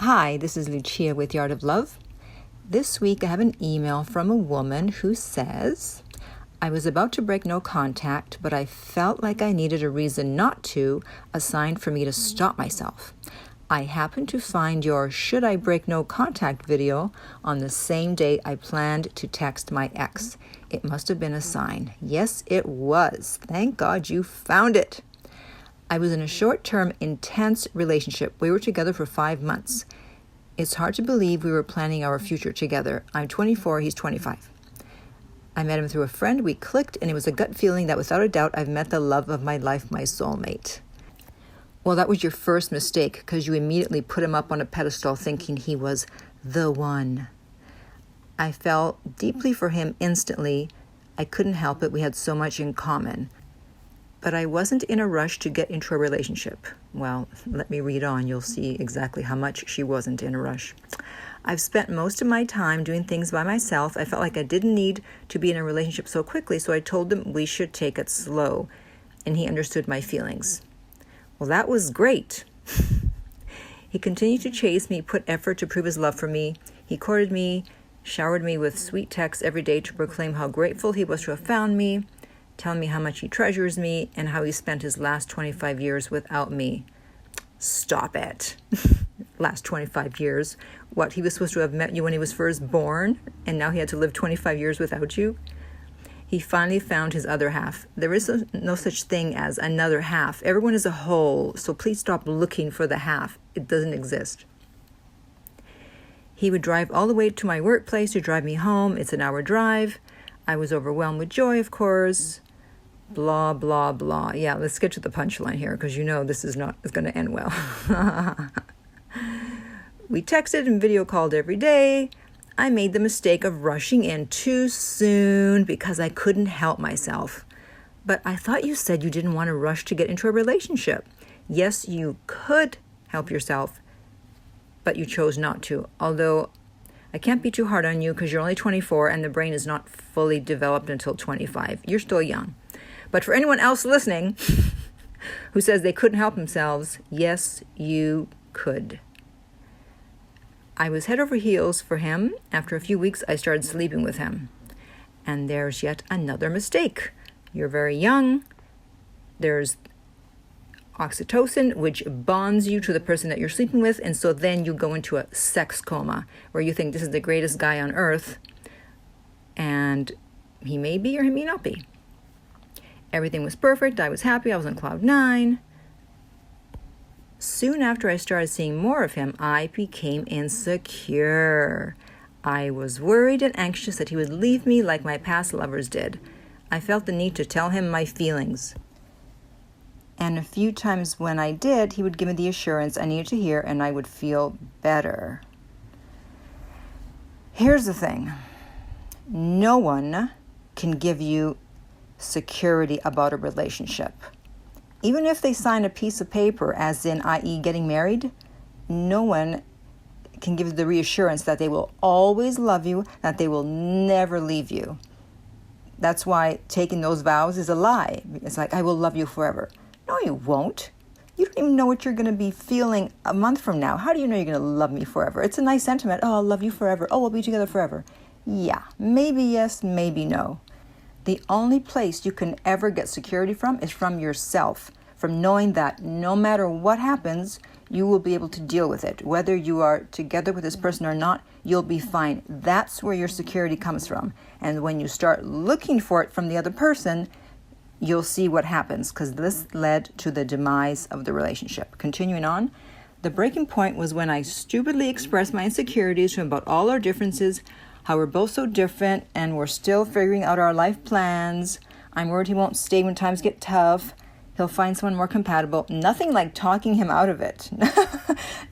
Hi, this is Lucia with Yard of Love. This week I have an email from a woman who says, I was about to break no contact, but I felt like I needed a reason not to, a sign for me to stop myself. I happened to find your Should I Break No Contact video on the same day I planned to text my ex. It must have been a sign. Yes, it was. Thank God you found it. I was in a short-term, intense relationship. We were together for 5 months. It's hard to believe we were planning our future together. I'm 24, he's 25. I met him through a friend, we clicked, and it was a gut feeling that without a doubt I've met the love of my life, my soulmate. Well, that was your first mistake, because you immediately put him up on a pedestal thinking he was the one. I fell deeply for him instantly. I couldn't help it. We had so much in common. But I wasn't in a rush to get into a relationship. Well, let me read on. You'll see exactly how much she wasn't in a rush. I've spent most of my time doing things by myself. I felt like I didn't need to be in a relationship so quickly, so I told him we should take it slow. And he understood my feelings. Well, that was great. He continued to chase me, put effort to prove his love for me. He courted me, showered me with sweet texts every day to proclaim how grateful he was to have found me, telling me how much he treasures me, and how he spent his last 25 years without me. Stop it. Last 25 years. What, he was supposed to have met you when he was first born, and now he had to live 25 years without you? He finally found his other half. There is no such thing as another half. Everyone is a whole, so please stop looking for the half. It doesn't exist. He would drive all the way to my workplace to drive me home. It's an hour drive. I was overwhelmed with joy, of course. Blah, blah, blah. Yeah, let's get to the punchline here, because you know this is going to end well. We texted and video called every day. I made the mistake of rushing in too soon because I couldn't help myself. But I thought you said you didn't want to rush to get into a relationship. Yes, you could help yourself, but you chose not to. Although I can't be too hard on you because you're only 24 and the brain is not fully developed until 25. You're still young. But for anyone else listening who says they couldn't help themselves, yes, you could. I was head over heels for him. After a few weeks, I started sleeping with him. And there's yet another mistake. You're very young. There's oxytocin, which bonds you to the person that you're sleeping with. And so then you go into a sex coma where you think this is the greatest guy on earth. And he may be or he may not be. Everything was perfect. I was happy. I was on cloud 9. Soon after I started seeing more of him, I became insecure. I was worried and anxious that he would leave me like my past lovers did. I felt the need to tell him my feelings. And a few times when I did, he would give me the assurance I needed to hear and I would feel better. Here's the thing. No one can give you security about a relationship. Even if they sign a piece of paper, as in, i.e. getting married, no one can give you the reassurance that they will always love you, that they will never leave you. That's why taking those vows is a lie. It's like, I will love you forever. No, you won't. You don't even know what you're going to be feeling a month from now. How do you know you're going to love me forever? It's a nice sentiment. Oh, I'll love you forever. Oh, we'll be together forever. Yeah, maybe yes, maybe no. The only place you can ever get security from is from yourself, from knowing that no matter what happens, you will be able to deal with it. Whether you are together with this person or not, you'll be fine. That's where your security comes from. And when you start looking for it from the other person, you'll see what happens, because this led to the demise of the relationship. Continuing on, the breaking point was when I stupidly expressed my insecurities to him about all our differences, how we're both so different and we're still figuring out our life plans. I'm worried he won't stay when times get tough. He'll find someone more compatible. Nothing like talking him out of it.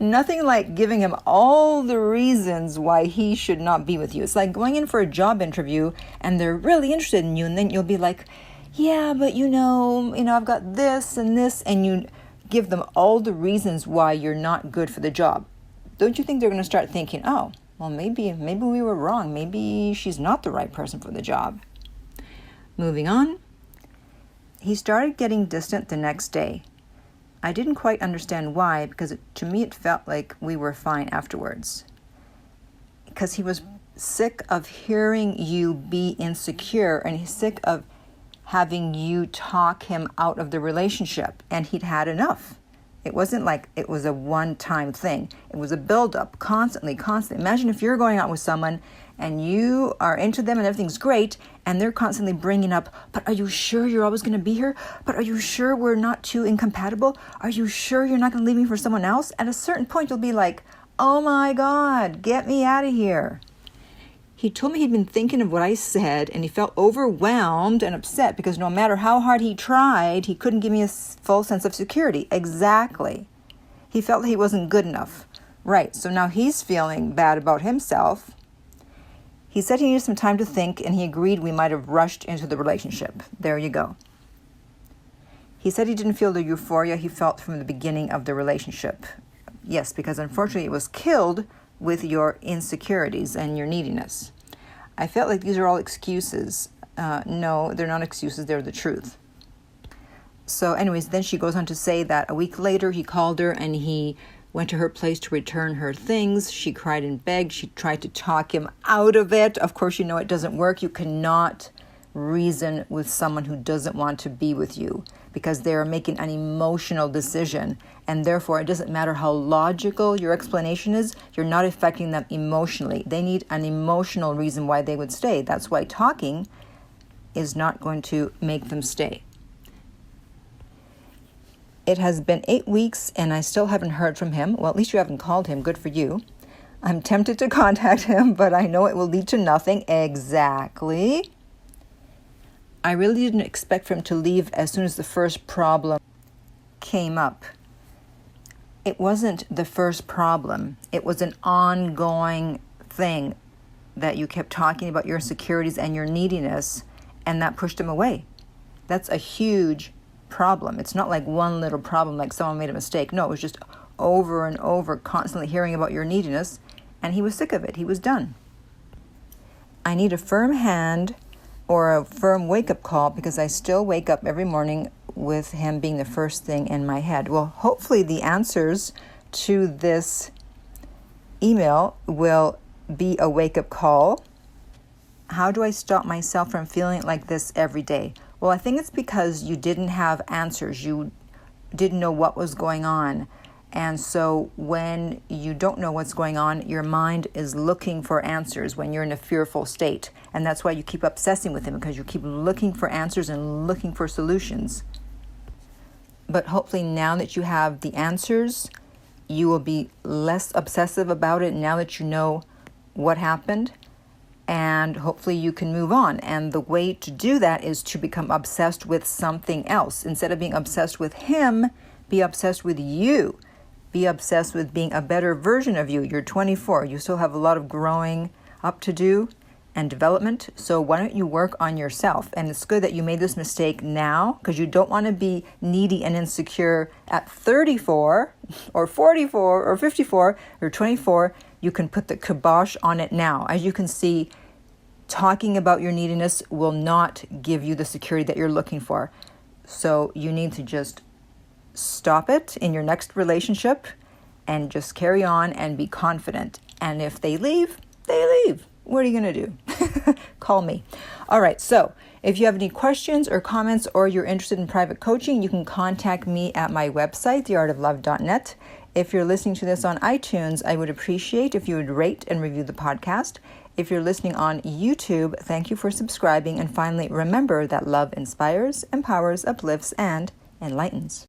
Nothing like giving him all the reasons why he should not be with you. It's like going in for a job interview and they're really interested in you, and then you'll be like, yeah, but you know, I've got this, and you give them all the reasons why you're not good for the job. Don't you think they're going to start thinking, oh, well, maybe we were wrong. Maybe she's not the right person for the job. Moving on. He started getting distant the next day. I didn't quite understand why, because to me it felt like we were fine afterwards. Because he was sick of hearing you be insecure, and he's sick of having you talk him out of the relationship, and he'd had enough. It wasn't like it was a one-time thing. It was a build-up, constantly. Imagine if you're going out with someone and you are into them and everything's great, and they're constantly bringing up, but are you sure you're always going to be here? But are you sure we're not too incompatible? Are you sure you're not going to leave me for someone else? At a certain point, you'll be like, oh my God, get me out of here. He told me he'd been thinking of what I said, and he felt overwhelmed and upset because no matter how hard he tried, he couldn't give me a full sense of security. Exactly. He felt that he wasn't good enough. Right, so now he's feeling bad about himself. He said he needed some time to think, and he agreed we might have rushed into the relationship. There you go. He said he didn't feel the euphoria he felt from the beginning of the relationship. Yes, because unfortunately it was killed with your insecurities and your neediness. I felt like these are all excuses. No, they're not excuses, they're the truth. So anyways, then she goes on to say that a week later he called her and he went to her place to return her things. She cried and begged. She tried to talk him out of it. Of course, you know it doesn't work. You cannot reason with someone who doesn't want to be with you because they're making an emotional decision, and therefore it doesn't matter how logical your explanation is, you're not affecting them emotionally. They need an emotional reason why they would stay. That's why talking is not going to make them stay. It has been 8 weeks and I still haven't heard from him. Well, at least you haven't called him. Good for you. I'm tempted to contact him, but I know it will lead to nothing. Exactly. I really didn't expect for him to leave as soon as the first problem came up. It wasn't the first problem. It was an ongoing thing that you kept talking about your insecurities and your neediness, and that pushed him away. That's a huge problem. It's not like one little problem, like someone made a mistake. No, it was just over and over, constantly hearing about your neediness, and he was sick of it. He was done. I need a firm hand or a firm wake-up call because I still wake up every morning with him being the first thing in my head. Well, hopefully the answers to this email will be a wake-up call. How do I stop myself from feeling like this every day? Well, I think it's because you didn't have answers. You didn't know what was going on. And so when you don't know what's going on, your mind is looking for answers when you're in a fearful state. And that's why you keep obsessing with him, because you keep looking for answers and looking for solutions. But hopefully now that you have the answers, you will be less obsessive about it now that you know what happened. And hopefully you can move on. And the way to do that is to become obsessed with something else. Instead of being obsessed with him, be obsessed with you. Be obsessed with being a better version of you. You're 24. You still have a lot of growing up to do and development. So why don't you work on yourself? And it's good that you made this mistake now, because you don't want to be needy and insecure at 34 or 44 or 54 or 24. You can put the kibosh on it now. As you can see, talking about your neediness will not give you the security that you're looking for. So you need to just stop it in your next relationship and just carry on and be confident. And if they leave, they leave. What are you going to do? Call me. All right. So if you have any questions or comments, or you're interested in private coaching, you can contact me at my website, theartoflove.net. If you're listening to this on iTunes, I would appreciate if you would rate and review the podcast. If you're listening on YouTube, thank you for subscribing. And finally, remember that love inspires, empowers, uplifts, and enlightens.